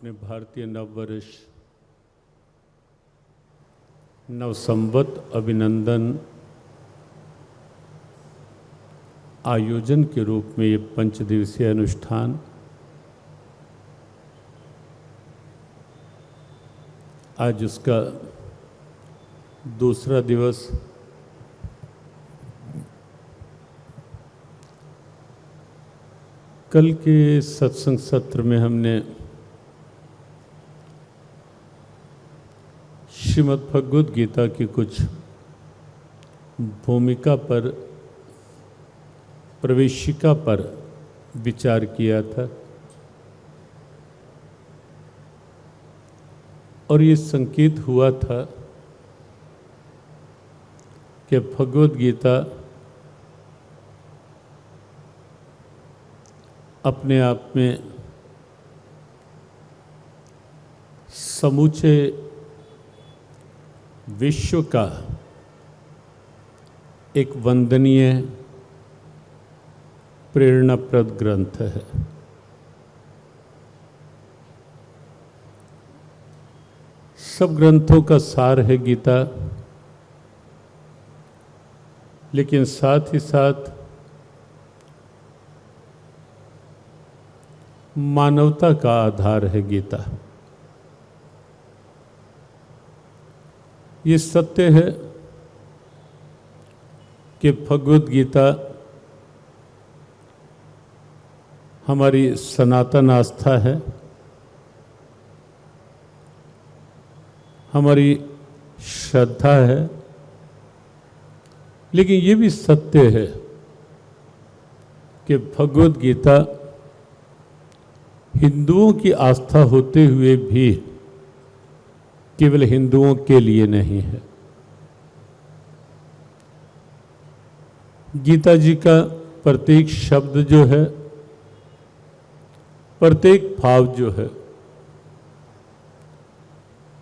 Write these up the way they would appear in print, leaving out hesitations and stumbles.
अपने भारतीय नववर्ष नवसंवत अभिनंदन आयोजन के रूप में ये 5 दिवसीय अनुष्ठान आज उसका दूसरा दिवस कल के सत्संग सत्र में हमने श्रीमद् भगवद गीता की कुछ भूमिका पर, प्रवेशिका पर विचार किया था और ये संकेत हुआ था कि भगवद गीता अपने आप में समूचे विश्व का एक वंदनीय प्रेरणाप्रद ग्रंथ है। सब ग्रंथों का सार है गीता, लेकिन साथ ही साथ मानवता का आधार है गीता। ये सत्य है कि भगवद गीता हमारी सनातन आस्था है, हमारी श्रद्धा है, लेकिन ये भी सत्य है कि भगवद गीता हिंदुओं की आस्था होते हुए भी केवल हिंदुओं के लिए नहीं है। गीता जी का प्रत्येक शब्द जो है, प्रत्येक भाव जो है,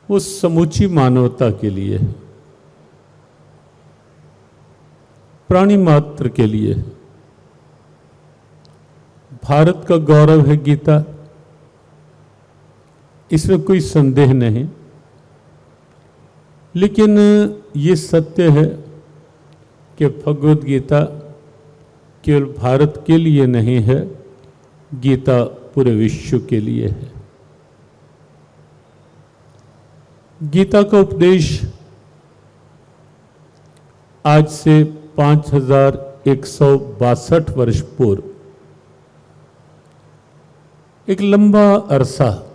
वो समूची मानवता के लिए है, प्राणी मात्र के लिए है। भारत का गौरव है गीता, इसमें कोई संदेह नहीं, लेकिन ये सत्य है कि भगवद गीता केवल भारत के लिए नहीं है, गीता पूरे विश्व के लिए है। गीता का उपदेश आज से 5162 वर्ष पूर्व, एक लंबा अरसा,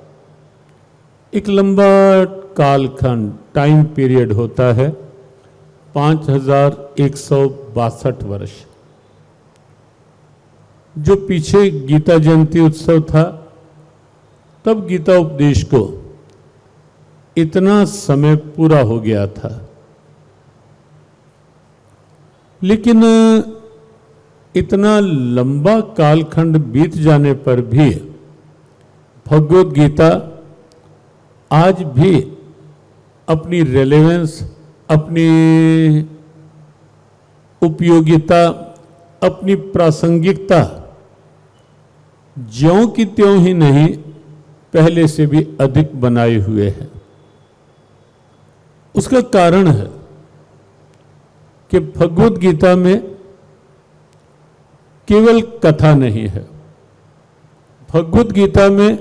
एक लंबा कालखंड, टाइम पीरियड होता है 5162 वर्ष। जो पीछे गीता जयंती उत्सव था, तब गीता उपदेश को इतना समय पूरा हो गया था, लेकिन इतना लंबा कालखंड बीत जाने पर भी भगवद गीता आज भी अपनी रेलेवेंस, अपनी उपयोगिता, अपनी प्रासंगिकता ज्यों की त्यों ही नहीं, पहले से भी अधिक बनाए हुए है। उसका कारण है कि भगवद गीता में केवल कथा नहीं है, भगवद गीता में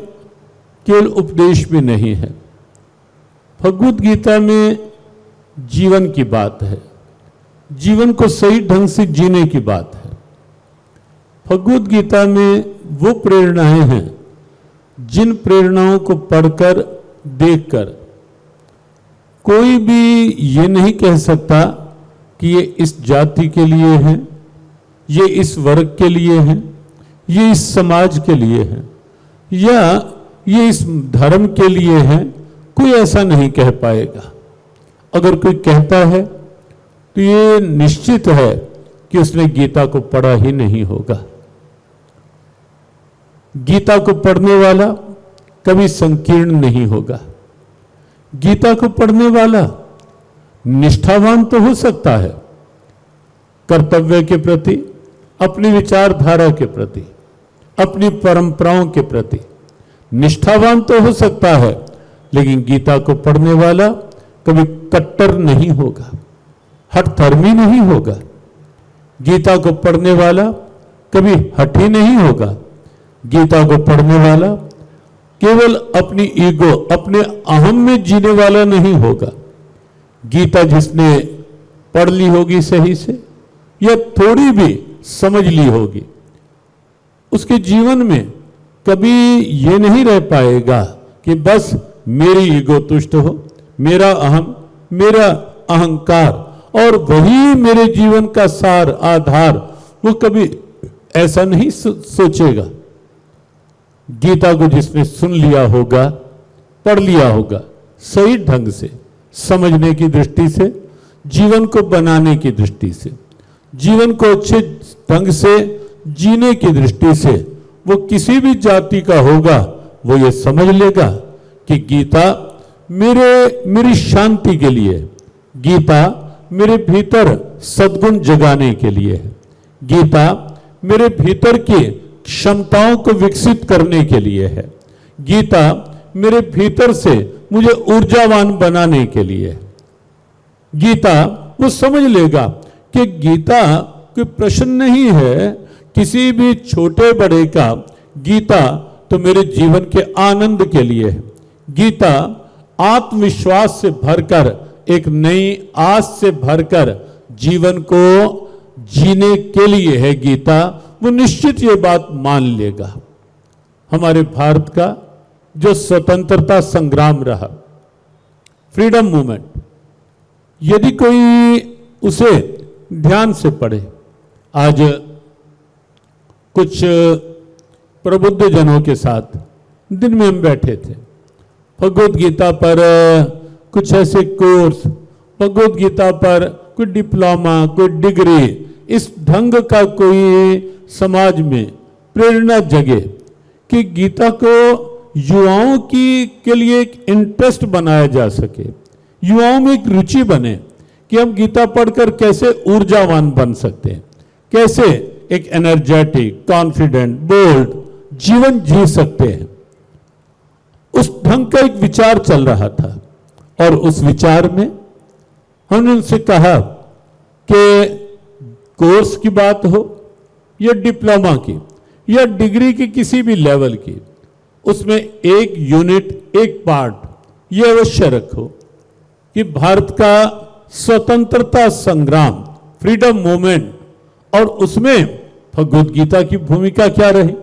केवल उपदेश भी नहीं है, भगवद गीता में जीवन की बात है, जीवन को सही ढंग से जीने की बात है। भगवद गीता में वो प्रेरणाएं हैं जिन प्रेरणाओं को पढ़कर, देखकर कोई भी ये नहीं कह सकता कि ये इस जाति के लिए है, ये इस वर्ग के लिए है, ये इस समाज के लिए है, या ये इस धर्म के लिए है। कोई ऐसा नहीं कह पाएगा। अगर कोई कहता है तो ये निश्चित है कि उसने गीता को पढ़ा ही नहीं होगा। गीता को पढ़ने वाला कभी संकीर्ण नहीं होगा। गीता को पढ़ने वाला निष्ठावान तो हो सकता है, कर्तव्य के प्रति, अपनी विचारधारा के प्रति, अपनी परंपराओं के प्रति, निष्ठावान तो हो सकता है, लेकिन गीता को पढ़ने वाला कभी कट्टर नहीं होगा, हठधर्मी नहीं होगा। गीता को पढ़ने वाला कभी हठी नहीं होगा। गीता को पढ़ने वाला केवल अपनी ईगो, अपने अहम में जीने वाला नहीं होगा। गीता जिसने पढ़ ली होगी सही से, या थोड़ी भी समझ ली होगी, उसके जीवन में कभी ये नहीं रह पाएगा कि बस मेरी ईगो तुष्ट हो, मेरा अहम, मेरा अहंकार और वही मेरे जीवन का सार, आधार। वो कभी ऐसा नहीं सोचेगा। गीता को जिसने सुन लिया होगा, पढ़ लिया होगा, सही ढंग से समझने की दृष्टि से, जीवन को बनाने की दृष्टि से, जीवन को अच्छे ढंग से जीने की दृष्टि से, वो किसी भी जाति का होगा, वो ये समझ लेगा कि गीता मेरी शांति के लिए, गीता मेरे भीतर सद्गुण जगाने के लिए है, गीता मेरे भीतर की क्षमताओं को विकसित करने के लिए है, गीता मेरे भीतर से मुझे ऊर्जावान बनाने के लिए है। गीता वो समझ लेगा कि गीता कोई प्रश्न नहीं है किसी भी छोटे बड़े का। गीता तो मेरे जीवन के आनंद के लिए है। गीता आत्मविश्वास से भरकर, एक नई आस से भरकर जीवन को जीने के लिए है। गीता वो निश्चित ये बात मान लेगा। हमारे भारत का जो स्वतंत्रता संग्राम रहा, फ्रीडम मूवमेंट, यदि कोई उसे ध्यान से पढ़े, आज कुछ प्रबुद्ध जनों के साथ दिन में हम बैठे थे, भगवत गीता पर कुछ ऐसे कोर्स, भगवत गीता पर कोई डिप्लोमा, कोई डिग्री, इस ढंग का कोई समाज में प्रेरणा जगे कि गीता को युवाओं के लिए एक इंटरेस्ट बनाया जा सके, युवाओं में एक रुचि बने कि हम गीता पढ़कर कैसे ऊर्जावान बन सकते हैं, कैसे एक एनर्जेटिक, कॉन्फिडेंट, बोल्ड जीवन जी सकते हैं। उस ढंग का एक विचार चल रहा था और उस विचार में हमने उनसे कहा कि कोर्स की बात हो या डिप्लोमा की या डिग्री की किसी भी लेवल की, उसमें एक यूनिट, एक पार्ट ये अवश्य रखो कि भारत का स्वतंत्रता संग्राम, फ्रीडम मूवमेंट, और उसमें भगवत गीता की भूमिका क्या रही।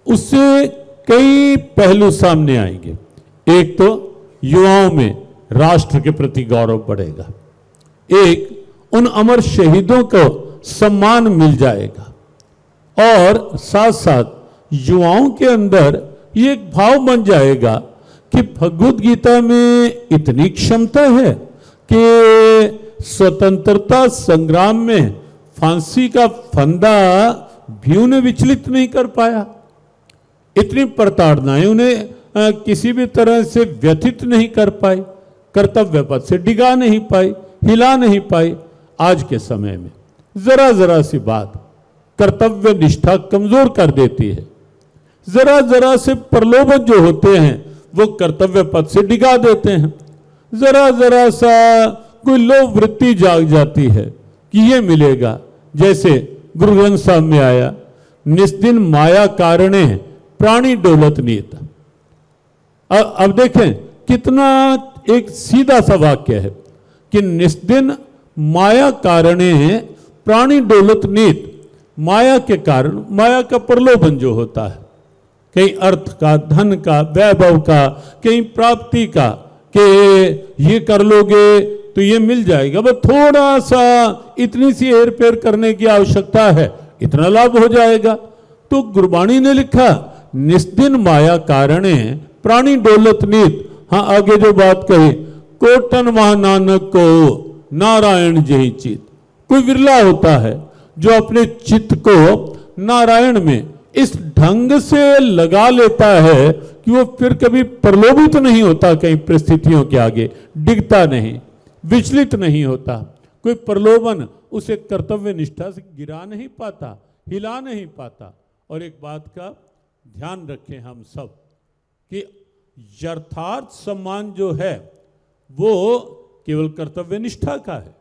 उससे कई पहलू सामने आएंगे। एक तो युवाओं में राष्ट्र के प्रति गौरव बढ़ेगा, एक उन अमर शहीदों को सम्मान मिल जाएगा, और साथ साथ युवाओं के अंदर ये एक भाव बन जाएगा कि भगवत गीता में इतनी क्षमता है कि स्वतंत्रता संग्राम में फांसी का फंदा भी उन्हें विचलित नहीं कर पाया, इतनी प्रताड़नाएं उन्हें किसी भी तरह से व्यथित नहीं कर पाई, कर्तव्य पथ से डिगा नहीं पाई, हिला नहीं पाई। आज के समय में जरा जरा सी बात कर्तव्य निष्ठा कमजोर कर देती है। जरा जरा से प्रलोभन जो होते हैं वो कर्तव्य पथ से डिगा देते हैं। जरा जरा सा कोई लोभ वृत्ति जाग जाती है कि ये मिलेगा, जैसे गुरु ग्रंथ साहब में आया, निस्दिन माया कारणे प्राणी डोलत नीत। अब देखें कितना एक सीधा सा वाक्य है कि निस्दिन माया कारणे प्राणी डोलत नीत। माया के कारण, माया का प्रलोभन जो होता है, कहीं अर्थ का, धन का, वैभव का, कहीं प्राप्ति का, कि ये कर लोगे तो ये मिल जाएगा, बस थोड़ा सा इतनी सी हेर फेर करने की आवश्यकता है, इतना लाभ हो जाएगा। तो गुरबाणी ने लिखा निस्दिन माया कारणे प्राणी डोलत नीत। हाँ, आगे जो बात कही, कोटन महानानक को नारायण जही चित। कोई विरला होता है जो अपने चित्त को नारायण में इस ढंग से लगा लेता है कि वो फिर कभी प्रलोभित नहीं होता, कहीं परिस्थितियों के आगे डिगता नहीं, विचलित नहीं होता। कोई प्रलोभन उसे कर्तव्य निष्ठा से गिरा नहीं पाता, हिला नहीं पाता। और एक बात का ध्यान रखें हम सब कि यथार्थ सम्मान जो है वो केवल कर्तव्य निष्ठा का है।